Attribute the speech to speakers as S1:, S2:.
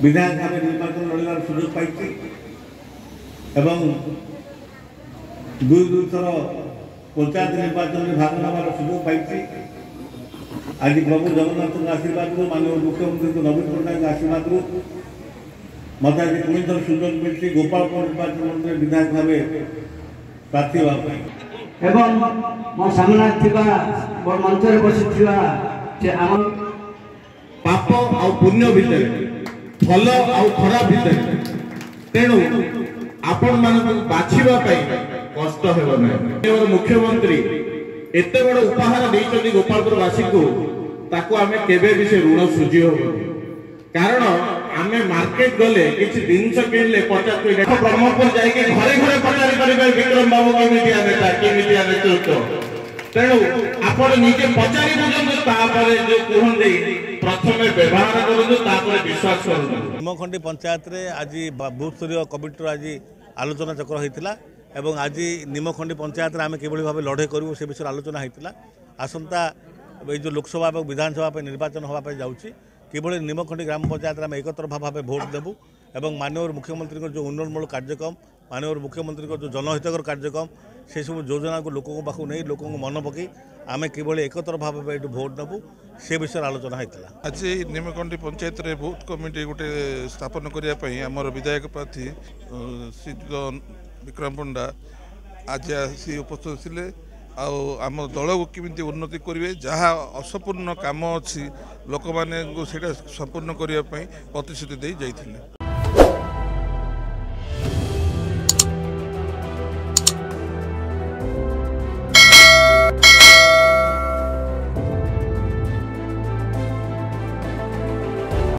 S1: विधायक भाव निर्वाचन लड़ार सुजोग पाई दुई थर पंचायत निर्वाचन में भाग नवार सुजोग पाई। आज प्रभु जगन्नाथ आशीर्वाद माननीय मुख्यमंत्री नवीन पट्टनायक आशीर्वाद मत आज पुणी थर सुजोग मिली गोपालपुर निर्वाचन मंडल विधायक भाव प्रार्थी होगा
S2: मो सामना मंच बसी
S3: पाप आ पुण्य भितर भल आ खराब भितर तेणु आपण मान बाछिबा कष्ट हेब ना। मुख्यमंत्री एत बड़ उपहार देइछथि गोपालपुरवासी को ताकू आमे केबे भी से ऋण सुझी हो कारण आमे मार्केट गले किछि जिंस किनले 50 देखो ब्रह्मपुर जाई के घरे घरे पचारि परिबे विक्रम बाबू केमितिया नेता केमितिया नेतृत्व तेणु आपण निजे पचारि बुझन तापरे जो कहंदे प्रथम व्यवहार करनु तापरे विश्वास करनु।
S1: निमखंडी पंचायत रे आज बूथ स्तरीय कमिटी आज आलोचना चक्र होइतिला एवं आज निमखंडी पंचायत आम किभली भाव लड़े करूँ से विषय आलोचना होता। आसंता ये जो लोकसभा और विधानसभा निर्वाचन होगापी जाऊँगी किभली निमखंडी ग्राम पंचायत आम एक तरफा भाव भोट देवु एवं माननीय मुख्यमंत्री जो उन्नयनमूलक कार्यक्रम माननीय मुख्यमंत्री जो जनहितकर कार्यक्रम से सब योजना को लोकों पाक नहीं लोकों मन पकई आम किभली एक तरफा भाव ये भोट देवु से विषय आलोचना होता।
S4: आज निमखंडी पंचायत रे बूथ कमिटी गोटे स्थापन करने आमर विधायक प्रार्थी श्री विक्रम पंडा आज आसी उपस्थित थे आम दल को किमिति उन्नति करेंगे जहाँ असंपूर्ण काम अच्छी लोक मैंने संपूर्ण करने प्रतिश्रुति दे जाइए।